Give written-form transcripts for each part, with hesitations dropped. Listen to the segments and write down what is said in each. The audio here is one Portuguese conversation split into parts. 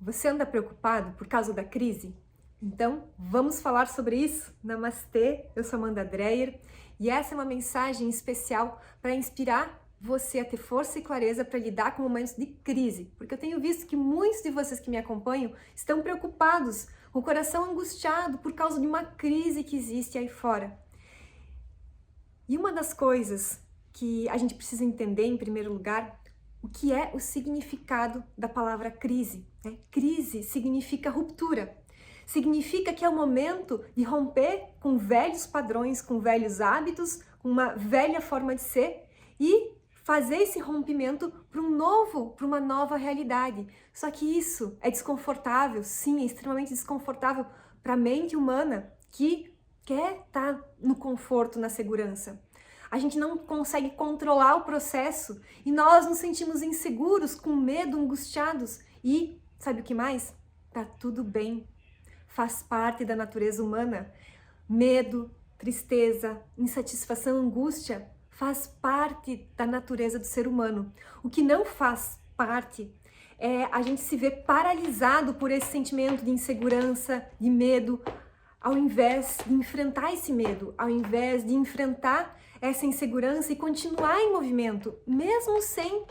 Você anda preocupado por causa da crise? Então, vamos falar sobre isso? Namastê, eu sou Amanda Dreyer e essa é uma mensagem especial para inspirar você a ter força e clareza para lidar com momentos de crise, porque eu tenho visto que muitos de vocês que me acompanham estão preocupados, com o coração angustiado por causa de uma crise que existe aí fora. E uma das coisas que a gente precisa entender, em primeiro lugar, o que é o significado da palavra crise, né? Crise significa ruptura, significa que é o momento de romper com velhos padrões, com velhos hábitos, com uma velha forma de ser e fazer esse rompimento para uma nova realidade. Só que isso é desconfortável, sim, é extremamente desconfortável para a mente humana que quer estar no conforto, na segurança. A gente não consegue controlar o processo e nós nos sentimos inseguros, com medo, angustiados. E, sabe o que mais? Tá tudo bem. Faz parte da natureza humana. Medo, tristeza, insatisfação, angústia faz parte da natureza do ser humano. O que não faz parte é a gente se ver paralisado por esse sentimento de insegurança, de medo, ao invés de enfrentar esse medo, ao invés de enfrentar essa insegurança e continuar em movimento, mesmo sem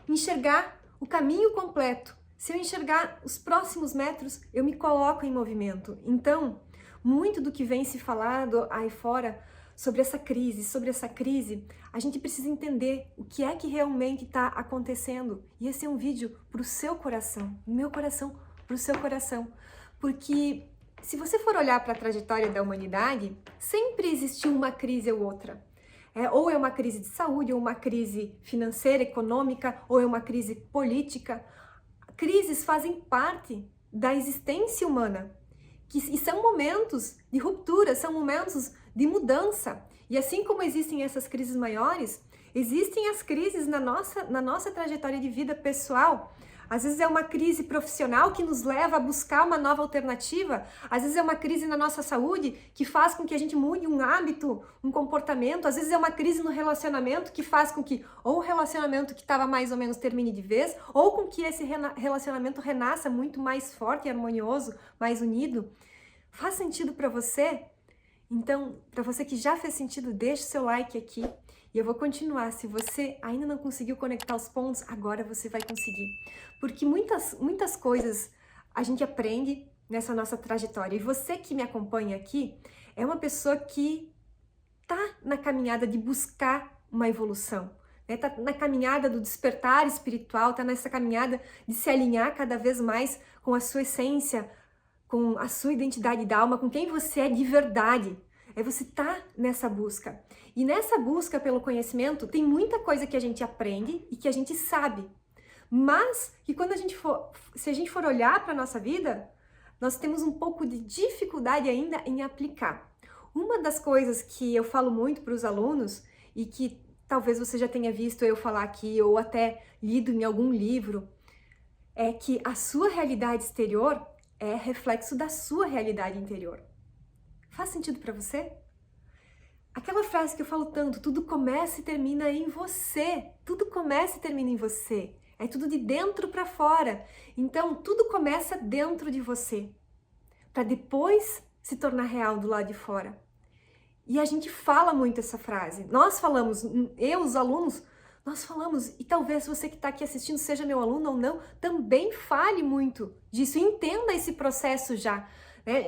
enxergar o caminho completo. Se eu enxergar os próximos metros, eu me coloco em movimento. Então, muito do que vem se falado aí fora sobre essa crise, a gente precisa entender o que é que realmente está acontecendo. E esse é um vídeo para o seu coração, do meu coração para o seu coração. Porque se você for olhar para a trajetória da humanidade, sempre existiu uma crise ou outra. Ou é uma crise de saúde, ou uma crise financeira, econômica, ou é uma crise política. Crises fazem parte da existência humana. E são momentos de ruptura, são momentos de mudança. E assim como existem essas crises maiores, existem as crises na nossa trajetória de vida pessoal. Às vezes é uma crise profissional que nos leva a buscar uma nova alternativa. Às vezes é uma crise na nossa saúde que faz com que a gente mude um hábito, um comportamento. Às vezes é uma crise no relacionamento que faz com que ou o relacionamento que estava mais ou menos termine de vez, ou com que esse relacionamento renasça muito mais forte e harmonioso, mais unido. Faz sentido para você? Então, para você que já fez sentido, deixe seu like aqui. E eu vou continuar. Se você ainda não conseguiu conectar os pontos, agora você vai conseguir. Porque muitas coisas a gente aprende nessa nossa trajetória. E você que me acompanha aqui é uma pessoa que tá na caminhada de buscar uma evolução. Tá na caminhada do despertar espiritual, tá nessa caminhada de se alinhar cada vez mais com a sua essência, com a sua identidade da alma, com quem você é de verdade. Você tá nessa busca. E nessa busca pelo conhecimento, tem muita coisa que a gente aprende e que a gente sabe. Mas que quando se a gente for olhar para a nossa vida, nós temos um pouco de dificuldade ainda em aplicar. Uma das coisas que eu falo muito para os alunos e que talvez você já tenha visto eu falar aqui ou até lido em algum livro, é que a sua realidade exterior é reflexo da sua realidade interior. Faz sentido para você? Aquela frase que eu falo tanto, tudo começa e termina em você. Tudo começa e termina em você. É tudo de dentro para fora. Então, tudo começa dentro de você, para depois se tornar real do lado de fora. E a gente fala muito essa frase. Nós falamos, eu, os alunos, nós falamos, e talvez você que está aqui assistindo, seja meu aluno ou não, também fale muito disso, entenda esse processo já.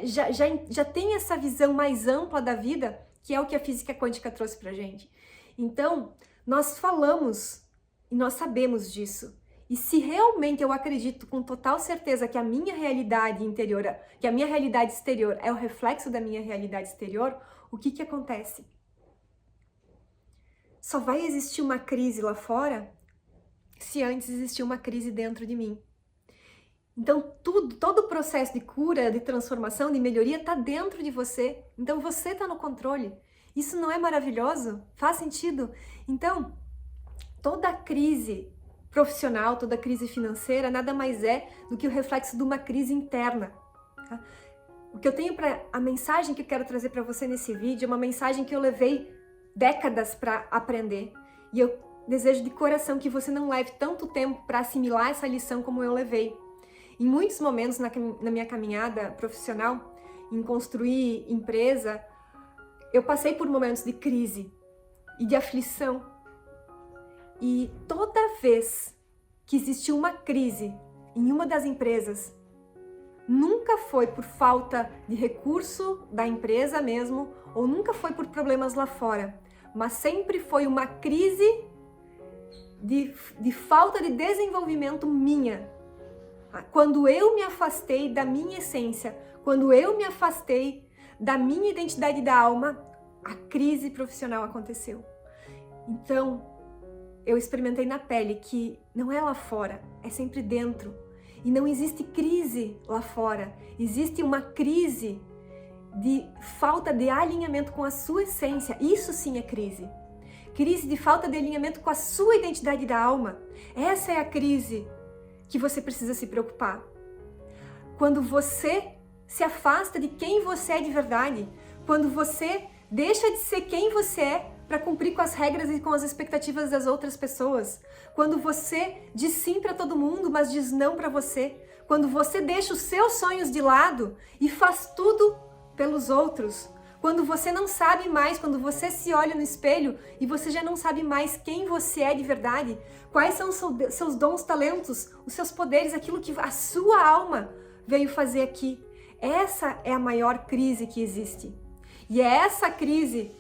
Já tem essa visão mais ampla da vida, que é o que a física quântica trouxe pra gente. Então, nós falamos e nós sabemos disso. E se realmente eu acredito com total certeza que a minha realidade interior, que a minha realidade exterior é o reflexo da minha realidade exterior, o que acontece? Só vai existir uma crise lá fora se antes existir uma crise dentro de mim. Então, todo o processo de cura, de transformação, de melhoria está dentro de você. Então, você está no controle. Isso não é maravilhoso? Faz sentido? Então, toda crise profissional, toda crise financeira, nada mais é do que o reflexo de uma crise interna. Tá? O que eu tenho a mensagem que eu quero trazer para você nesse vídeo é uma mensagem que eu levei décadas para aprender. E eu desejo de coração que você não leve tanto tempo para assimilar essa lição como eu levei. Em muitos momentos na minha caminhada profissional, em construir empresa, eu passei por momentos de crise e de aflição. E toda vez que existiu uma crise em uma das empresas, nunca foi por falta de recurso da empresa mesmo, ou nunca foi por problemas lá fora, mas sempre foi uma crise de falta de desenvolvimento minha. Quando eu me afastei da minha essência, quando eu me afastei da minha identidade da alma, a crise profissional aconteceu. Então, eu experimentei na pele que não é lá fora, é sempre dentro. E não existe crise lá fora, existe uma crise de falta de alinhamento com a sua essência. Isso sim é crise. Crise de falta de alinhamento com a sua identidade da alma. Essa é a crise que você precisa se preocupar. Quando você se afasta de quem você é de verdade, quando você deixa de ser quem você é para cumprir com as regras e com as expectativas das outras pessoas, quando você diz sim para todo mundo, mas diz não para você, quando você deixa os seus sonhos de lado e faz tudo pelos outros, quando você não sabe mais, quando você se olha no espelho e você já não sabe mais quem você é de verdade, quais são os seus dons, talentos, os seus poderes, aquilo que a sua alma veio fazer aqui. Essa é a maior crise que existe. E é essa crise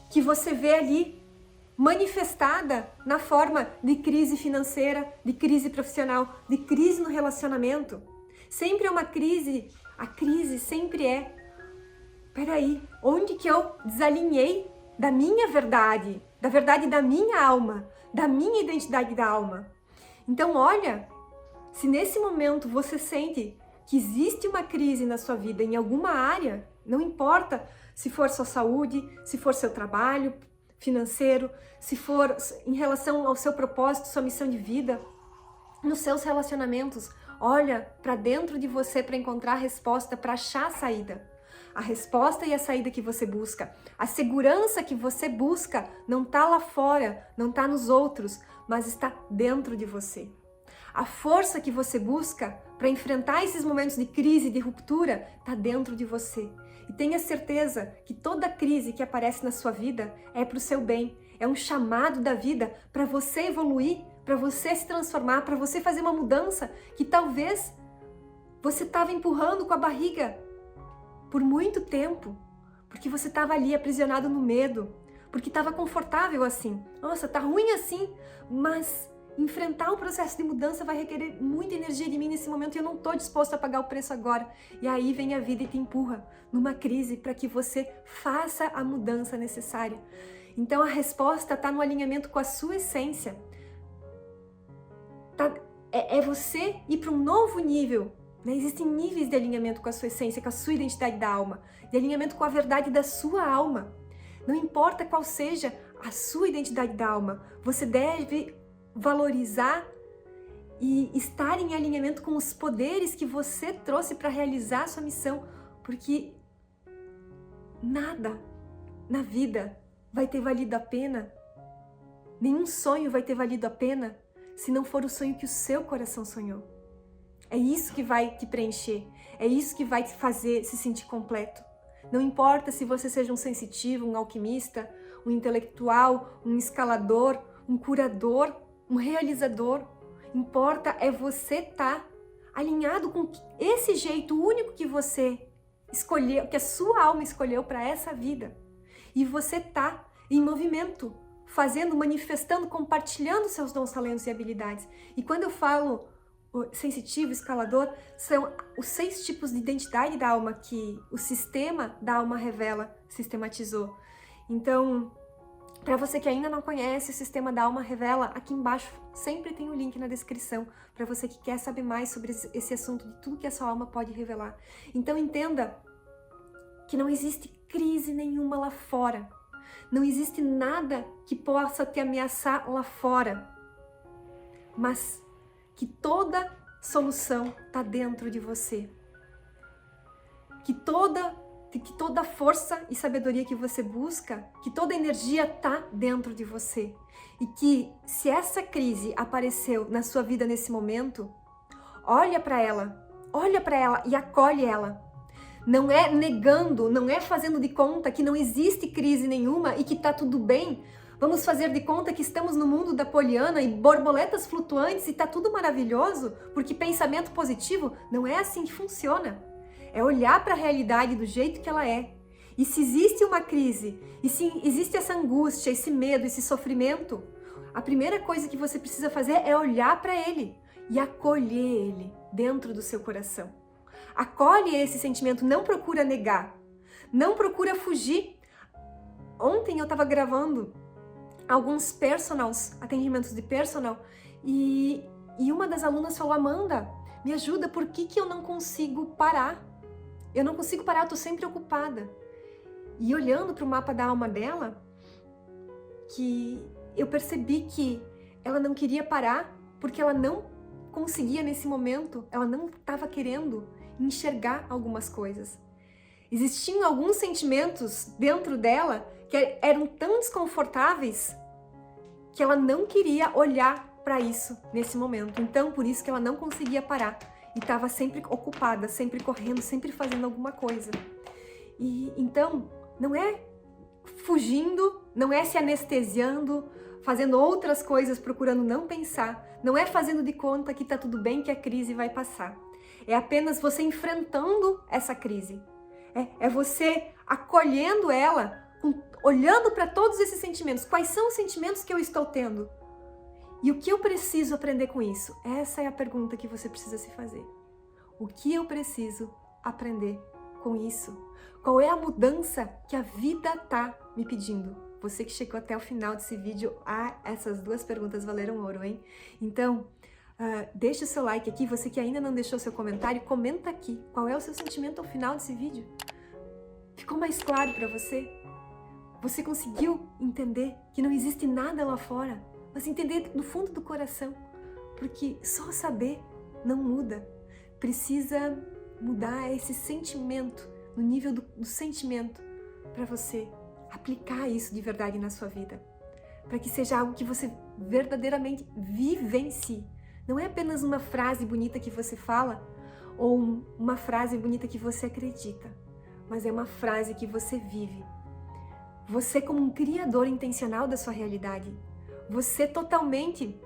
que você vê ali manifestada na forma de crise financeira, de crise profissional, de crise no relacionamento. Sempre é uma crise, a crise sempre é: peraí, onde que eu desalinhei da minha verdade, da verdade da minha alma, da minha identidade da alma? Então olha, se nesse momento você sente que existe uma crise na sua vida em alguma área, não importa se for sua saúde, se for seu trabalho financeiro, se for em relação ao seu propósito, sua missão de vida, nos seus relacionamentos, olha para dentro de você para encontrar a resposta, para achar a saída. A resposta e a saída que você busca, a segurança que você busca não está lá fora, não está nos outros, mas está dentro de você. A força que você busca para enfrentar esses momentos de crise, de ruptura, está dentro de você. E tenha certeza que toda crise que aparece na sua vida é para o seu bem, é um chamado da vida para você evoluir, para você se transformar, para você fazer uma mudança que talvez você estava empurrando com a barriga por muito tempo, porque você estava ali aprisionado no medo, porque estava confortável assim. Nossa, tá ruim assim, mas enfrentar um processo de mudança vai requerer muita energia de mim nesse momento e eu não estou disposto a pagar o preço agora. E aí vem a vida e te empurra numa crise para que você faça a mudança necessária. Então a resposta está no alinhamento com a sua essência. É você ir para um novo nível. Né? Existem níveis de alinhamento com a sua essência, com a sua identidade da alma, de alinhamento com a verdade da sua alma. Não importa qual seja a sua identidade da alma, você deve valorizar e estar em alinhamento com os poderes que você trouxe para realizar a sua missão, porque nada na vida vai ter valido a pena, nenhum sonho vai ter valido a pena se não for o sonho que o seu coração sonhou. É isso que vai te preencher, é isso que vai te fazer se sentir completo. Não importa se você seja um sensitivo, um alquimista, um intelectual, um escalador, um curador, um realizador. Importa é você estar alinhado com esse jeito único que você escolheu, que a sua alma escolheu para essa vida. E você tá em movimento, fazendo, manifestando, compartilhando seus dons, talentos e habilidades. E quando eu falo sensitivo, escalador, são os 6 tipos de identidade da alma que o sistema da alma revela, sistematizou. Então, para você que ainda não conhece o sistema da alma revela, aqui embaixo sempre tem o link na descrição para você que quer saber mais sobre esse assunto, de tudo que a sua alma pode revelar. Então entenda que não existe crise nenhuma lá fora. Não existe nada que possa te ameaçar lá fora. Mas que toda solução está dentro de você. Que toda força e sabedoria que você busca, que toda energia está dentro de você. E que se essa crise apareceu na sua vida nesse momento, olha para ela e acolhe ela. Não é negando, não é fazendo de conta que não existe crise nenhuma e que tá tudo bem. Vamos fazer de conta que estamos no mundo da Poliana e borboletas flutuantes e tá tudo maravilhoso, porque pensamento positivo não é assim que funciona. É olhar para a realidade do jeito que ela é. E se existe uma crise, e se existe essa angústia, esse medo, esse sofrimento, a primeira coisa que você precisa fazer é olhar para ele e acolher ele dentro do seu coração. Acolhe esse sentimento, não procura negar, não procura fugir. Ontem eu estava gravando alguns personals, atendimentos de personal, e uma das alunas falou: Amanda, me ajuda, por que eu não consigo parar? Eu não consigo parar, eu tô sempre ocupada. E olhando para o mapa da alma dela, que eu percebi que ela não queria parar porque ela não conseguia nesse momento, ela não estava querendo enxergar algumas coisas. Existiam alguns sentimentos dentro dela que eram tão desconfortáveis que ela não queria olhar para isso nesse momento. Então, por isso que ela não conseguia parar e estava sempre ocupada, sempre correndo, sempre fazendo alguma coisa. E então, não é fugindo, não é se anestesiando, fazendo outras coisas, procurando não pensar, não é fazendo de conta que tá tudo bem, que a crise vai passar. É apenas você enfrentando essa crise. É você acolhendo ela, olhando para todos esses sentimentos. Quais são os sentimentos que eu estou tendo? E o que eu preciso aprender com isso? Essa é a pergunta que você precisa se fazer. O que eu preciso aprender com isso? Qual é a mudança que a vida tá me pedindo? Você que chegou até o final desse vídeo, essas duas perguntas valeram ouro, hein? Então, deixa o seu like aqui. Você que ainda não deixou seu comentário, comenta aqui. Qual é o seu sentimento ao final desse vídeo? Ficou mais claro para você? Você conseguiu entender que não existe nada lá fora, mas entender no fundo do coração? Porque só saber não muda. Precisa mudar esse sentimento, no nível do sentimento, para você aplicar isso de verdade na sua vida. Para que seja algo que você verdadeiramente vivencie. Não é apenas uma frase bonita que você fala ou uma frase bonita que você acredita, mas é uma frase que você vive. Você como um criador intencional da sua realidade. Você totalmente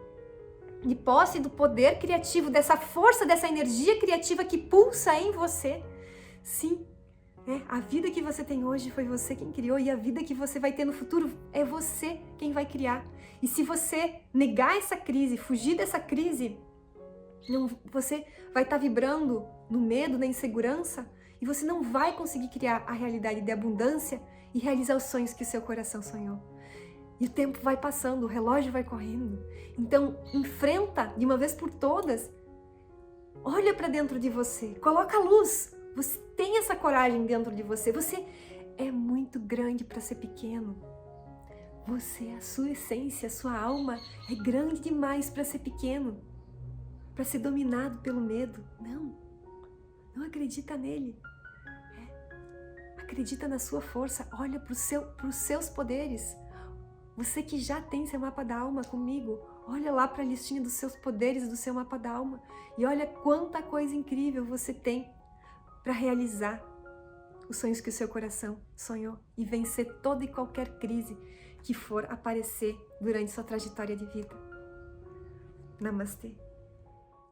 de posse do poder criativo, dessa força, dessa energia criativa que pulsa em você. Sim, a vida que você tem hoje foi você quem criou e a vida que você vai ter no futuro é você quem vai criar. E se você negar essa crise, fugir dessa crise, você vai estar vibrando no medo, na insegurança e você não vai conseguir criar a realidade de abundância e realizar os sonhos que o seu coração sonhou. E o tempo vai passando, o relógio vai correndo. Então, enfrenta de uma vez por todas. Olha para dentro de você, coloca a luz. Você tem essa coragem dentro de você. Você é muito grande para ser pequeno. Você, a sua essência, a sua alma é grande demais para ser pequeno, para ser dominado pelo medo. Não acredita nele. Acredita na sua força. Olha para os seus poderes. Você que já tem seu mapa da alma comigo, olha lá para a listinha dos seus poderes do seu mapa da alma e olha quanta coisa incrível você tem para realizar os sonhos que o seu coração sonhou e vencer toda e qualquer crise que for aparecer durante sua trajetória de vida. Namastê.